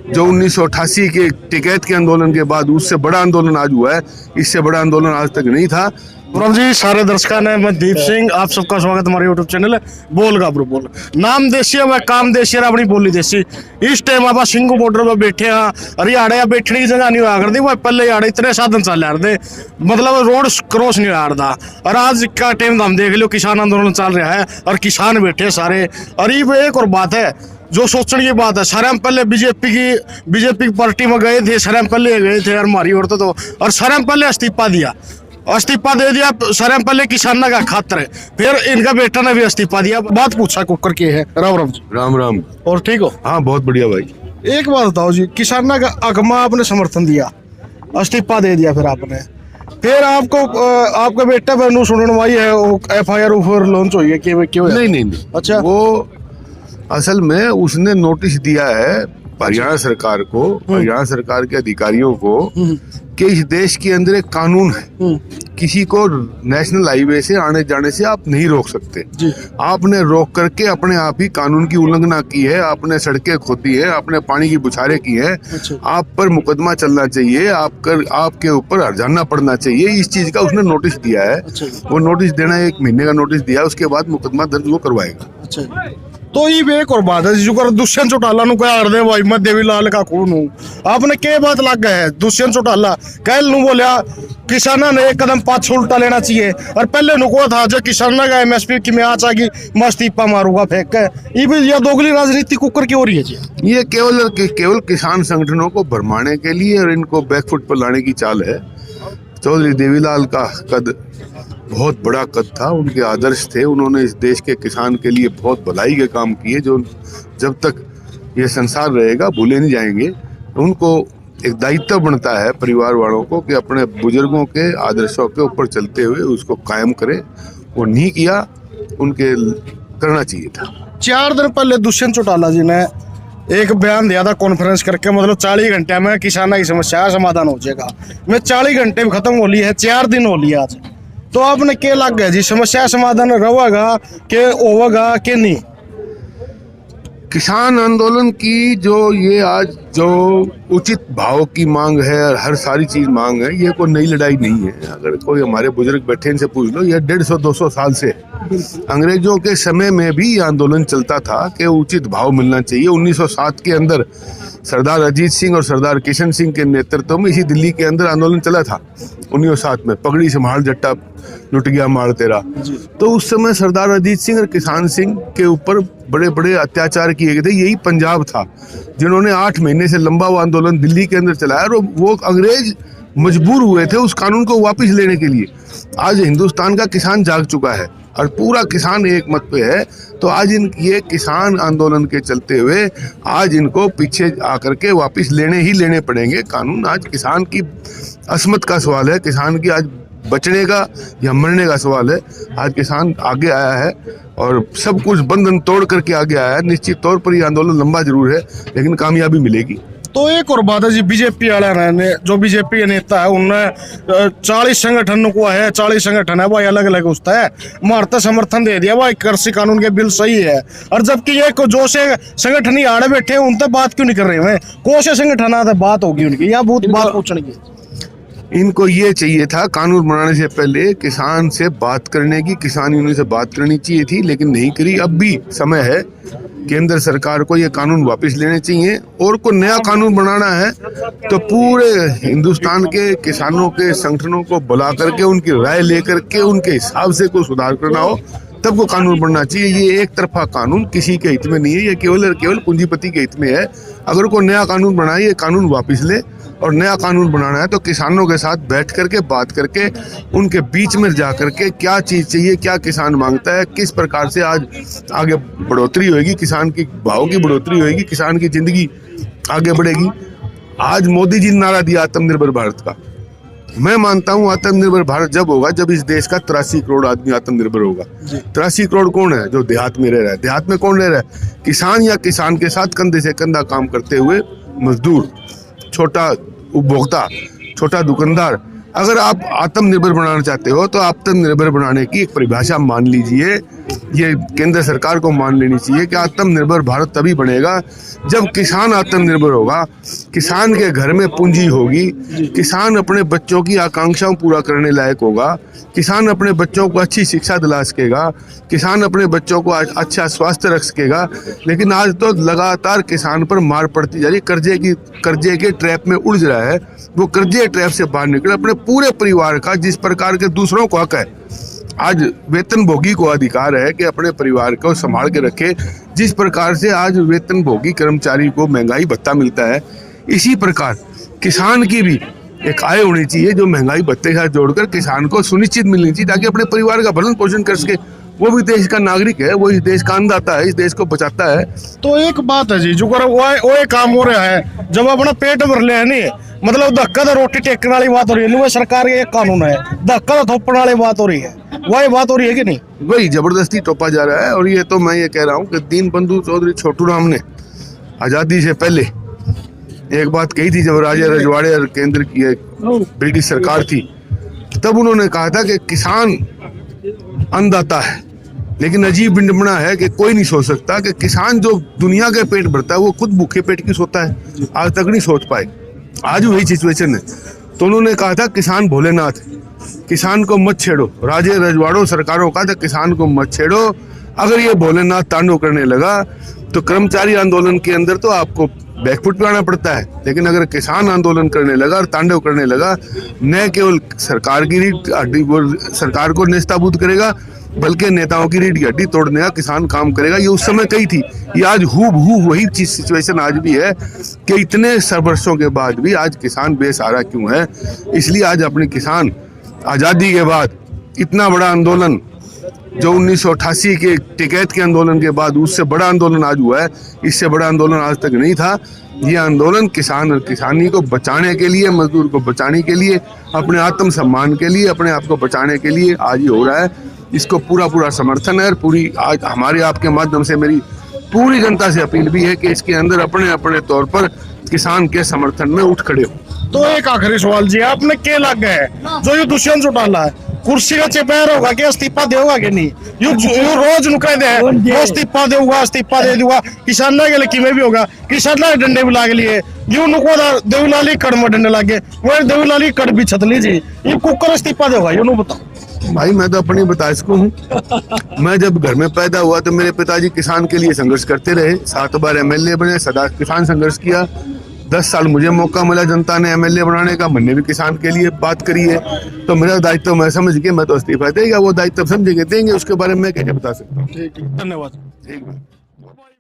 जो 1988 के टिकैत के आंदोलन के बाद उससे बड़ा आंदोलन आज हुआ है, इससे बड़ा आंदोलन आज तक नहीं था। गौरव जी, सारे दर्शकों ने, मैं दीप सिंह, आप सबका स्वागत हमारे यूट्यूब चैनल है बोल गाबरू बोल। नाम देसी है वह काम देसी है, अपनी बोली देसी। इस टाइम आप सिंगू बॉर्डर पर बैठे हैं, अरे आड़े बैठने की जगह नहीं हुआ करती, वह पहले आड़े इतने साधन चल रहे, मतलब रोड क्रॉस नहीं हुआ रहा। और आज का टाइम हम देख लो, किसान आंदोलन चल रहा है और किसान बैठे सारे। और ये एक और बात है जो सोचने की बात है, सारे हम पहले बीजेपी की पार्टी में गए थे, सारे हम पहले गए थे और हमारी औरतें तो, और सारे हम पहले इस्तीफा दे दिया सर, पहले किसानों का खातर है, फिर इनका बेटा ने भी इस्तीफा दिया। बात पूछा कुकर के है। राम राम जी। राम राम। और ठीक हो? हाँ बहुत बढ़िया भाई। एक बात बताओ जी, किसानों का अगमा आपने समर्थन दिया, इस्तीफा दे दिया, फिर आपको आपका बेटा पर सुनवाई है, FIR लॉन्च हुई है कि क्यों? नहीं। अच्छा, वो असल में उसने नोटिस दिया है हरियाणा सरकार को, हरियाणा सरकार के अधिकारियों को, कि इस देश के अंदर एक कानून है, किसी को नेशनल हाईवे से आने जाने से आप नहीं रोक सकते। आपने रोक करके अपने आप ही कानून की उल्लंघना की है, आपने सड़कें खोदी है, आपने पानी की बुछारें की है। अच्छा। आप पर मुकदमा चलना चाहिए, आपके ऊपर हर्जाना पड़ना चाहिए, इस चीज का उसने नोटिस दिया है। अच्छा। वो नोटिस देना, 1 महीने का नोटिस दिया, उसके बाद मुकदमा दर्ज वो करवाएगा। अच्छा, तो ये एक और बात है जो कर दुष्यंत चौटाला नु क्या कर दे भाई, मैं देवीलाल का खून हूँ, आपने के बात लग गए है? दुष्यंत चौटाला कल नु बोलिया किसानों ने एक कदम पाछे उल्टा लेना चाहिए, और पहले नुको था जो किसानों का MSP की मैं आ जाएगी मैं इस्तीफा मारूंगा फेंक के। ये भी यह दोगली राजनीति कुकर की हो रही है जी। ये केवल किसान संगठनों को भरमाने के लिए और इनको बैकफुट पर लाने की चाल है। चौधरी देवीलाल का कद बहुत बड़ा कद था, उनके आदर्श थे, उन्होंने इस देश के किसान के लिए बहुत भलाई के काम किए जो जब तक ये संसार रहेगा भूले नहीं जाएंगे। उनको एक दायित्व बनता है परिवार वालों को कि अपने बुजुर्गों के आदर्शों के ऊपर चलते हुए उसको कायम करें। वो नहीं किया, उनके करना चाहिए था। 4 दिन पहले दुष्यंत चौटाला जी ने एक बयान दिया था कॉन्फ्रेंस करके, मतलब 40 घंटे में किसानों की समस्या का समाधान हो जाएगा। मैं 40 घंटे में खत्म हो ली है, 4 दिन हो लिया आज, तो आपने क्या लग गया जी, समस्या समाधान रहेगा के होगा के नहीं? किसान आंदोलन की जो उचित भाव की मांग है और हर सारी चीज मांग है, ये कोई नई लड़ाई नहीं है। अगर कोई हमारे बुजुर्ग बैठे इनसे पूछ लो, ये 150-200 साल से अंग्रेजों के समय में भी ये आंदोलन चलता था कि उचित भाव मिलना चाहिए। 1907 के अंदर सरदार अजीत सिंह और सरदार किशन सिंह के नेतृत्व में इसी दिल्ली के अंदर आंदोलन चला था। 1907 में पगड़ी संभाल जट्टा लुट गया मार तेरा। तो उस समय सरदार अजीत सिंह और किसान सिंह के ऊपर बड़े बड़े अत्याचार किए गए थे। यही पंजाब था जिन्होंने 8 महीने से लंबा वो आंदोलन दिल्ली के अंदर चलाया, और वो अंग्रेज मजबूर हुए थे उस कानून को वापस लेने के लिए। आज हिंदुस्तान का किसान जाग चुका है और पूरा किसान एक मत पे है। तो आज ये किसान आंदोलन के चलते हुए आज इनको पीछे आकर के वापस लेने पड़ेंगे कानून। आज किसान की असमत का सवाल है, किसान की आज बचने का या मरने का सवाल है। आज किसान आगे आया है और सब कुछ बंधन तोड़ करके आगे आया है। निश्चित तौर पर ये आंदोलन लंबा जरूर है, लेकिन कामयाबी मिलेगी। तो एक और बात है जी, बीजेपी वाले ने, जो बीजेपी के नेता है, उनने 40 संगठन को है, 40 संगठन है भाई, अलग अलग उसका है, मारता समर्थन दे दिया भाई, कृषि कानून के बिल सही है। और जबकि ये जो से संगठन ही आड़े बैठे उन तक बात क्यों नहीं कर रहे हैं? कौन से संगठन आते बात होगी उनकी, या बहुत बात पूछने की? इनको ये चाहिए था कानून बनाने से पहले किसान से बात करने की, किसान यूनियन से बात करनी चाहिए थी, लेकिन नहीं करी। अब भी समय है, केंद्र सरकार को ये कानून वापस लेने चाहिए और कोई नया कानून बनाना है तो पूरे हिंदुस्तान के किसानों के संगठनों को बुला करके उनकी राय लेकर के उनके हिसाब से कोई सुधार करना हो, तब को कानून बनना चाहिए। ये एक तरफा कानून किसी के हित में नहीं है, ये केवल और केवल पूंजीपति के हित में है। अगर कोई नया कानून बनाए, ये कानून वापस ले, और नया कानून बनाना है तो किसानों के साथ बैठ करके बात करके उनके बीच में जा करके क्या चीज़ चाहिए, क्या किसान मांगता है, किस प्रकार से आज आगे बढ़ोतरी होगी, किसान की भाव की बढ़ोतरी होगी, किसान की जिंदगी आगे बढ़ेगी। आज मोदी जी ने नारा दिया आत्मनिर्भर भारत का। मैं मानता हूँ आत्मनिर्भर भारत जब होगा जब इस देश का 83 करोड़ आदमी आत्मनिर्भर होगा। 83 करोड़ कौन है? जो देहात में रह रहा है। देहात में कौन रह रहा है? किसान या किसान के साथ कंधे से कंधा काम करते हुए मजदूर, छोटा उपभोक्ता, छोटा दुकानदार। अगर आप आत्मनिर्भर बनाना चाहते हो तो आत्मनिर्भर बनाने की एक परिभाषा मान लीजिए, ये केंद्र सरकार को मान लेनी चाहिए कि आत्मनिर्भर भारत तभी बनेगा जब किसान आत्मनिर्भर होगा, किसान के घर में पूंजी होगी, किसान अपने बच्चों की आकांक्षाओं पूरा करने लायक होगा, किसान अपने बच्चों को अच्छी शिक्षा दिला सकेगा, किसान अपने बच्चों को अच्छा स्वास्थ्य रख सकेगा। लेकिन आज तो लगातार किसान पर मार पड़ती जा रही, कर्जे के ट्रैप में उलझ रहा है, वो कर्जे ट्रैप से बाहर निकले, अपने पूरे परिवार का जिस प्रकार के दूसरों को हक है, आज वेतन भोगी को अधिकार है कि अपने परिवार को संभाल के रखे। जिस प्रकार से आज वेतन भोगी कर्मचारी को महंगाई भत्ता मिलता है, इसी प्रकार किसान की भी एक आय होनी चाहिए जो महंगाई भत्ते के साथ जोड़कर किसान को सुनिश्चित मिलनी चाहिए, ताकि अपने परिवार का भरण पोषण कर सके। वो भी देश का नागरिक है, वो इस देश का अन्नदाता है, इस देश को बचाता है। तो एक बात है जी, जो कर वो एक काम हो रहा है, जब अपना पेट भर ले है नहीं, मतलब धक्का तो रोटी टेकने वाली बात हो रही है, वो सरकार का एक कानून है, धक्का तो थोपने वाली बात हो रही है, वही बात हो रही है कि नहीं? वही जबरदस्ती टोपा जा रहा है। और ये तो मैं ये कह रहा हूँ कि दीनबंधु चौधरी छोटू राम ने आज़ादी से पहले एक बात कही थी, जब राजा रजवाड़े और केंद्र की ब्रिटिश सरकार थी, तब उन्होंने कहा था कि किसान अन्नदाता है। लेकिन अजीब विडंबना है कि कोई नहीं सोच सकता कि किसान जो दुनिया के पेट भरता है वो खुद भूखे पेट की सोता है। आज तक नहीं सोच पाए, आज वही सिचुएशन है। तो उन्होंने कहा था किसान भोलेनाथ, किसान को मत छेड़ो। राजे रजवाड़ों सरकारों का था किसान को मत छेड़ो। अगर ये भोलेनाथ तांडव करने लगा तो कर्मचारी आंदोलन के अंदर तो आपको बैकफुट पे आना पड़ता है, लेकिन अगर किसान आंदोलन करने लगा और तांडव करने लगा, न केवल सरकार की सरकार को नेस्ताबूद करेगा, बल्कि नेताओं की रीढ़ की हड्डी तोड़ने का किसान काम करेगा। ये उस समय कही थी, ये आज हूबहू वही चीज सिचुएशन आज भी है कि इतने वर्षों के बाद भी आज किसान बेसहारा क्यों है। इसलिए आज अपने किसान आज़ादी के बाद इतना बड़ा आंदोलन, जो 1988 के टिकैत के आंदोलन के बाद उससे बड़ा आंदोलन आज हुआ है, इससे बड़ा आंदोलन आज तक नहीं था। ये आंदोलन किसान और किसानी को बचाने के लिए, मजदूर को बचाने के लिए, अपने आत्म सम्मान के लिए, अपने आप को बचाने के लिए आज ये हो रहा है। इसको पूरा समर्थन है। और पूरी आज हमारे आपके माध्यम से मेरी पूरी जनता से अपील भी है कि इसके अंदर अपने अपने तौर पर किसान के समर्थन में उठ खड़े हो। तो एक आखिरी सवाल जी, आपने क्या लग गए जो ये दुष्यंत चौटाला है, कुर्सी का चेपेर होगा कि इस्तीफा देगा कि नहीं? यू रोज नुकरे दे वो इस्तीफा दे दूंगा, किसान के लिए किमें भी होगा, किसान डंडे भी लाग लिए, यू नुको देवलाली कड़ में डंडे लागे, वो देवलाली कड़ भी छत लीजिए, ये कुकर इस्तीफा देगा, ये नु बताओ। भाई मैं तो अपनी बता सकूं हूँ। मैं जब घर में पैदा हुआ तो मेरे पिताजी किसान के लिए संघर्ष करते रहे, 7 बार एमएलए बने, सदा किसान संघर्ष किया। 10 साल मुझे मौका मिला जनता ने एमएलए बनाने का, मैंने भी किसान के लिए बात करी है। तो मेरा दायित्व मैं समझ के मैं तो इस्तीफा देगा, वो दायित्व समझेंगे देंगे, उसके बारे में मैं क्या बता सकता हूँ। ठीक, धन्यवाद। ठीक है।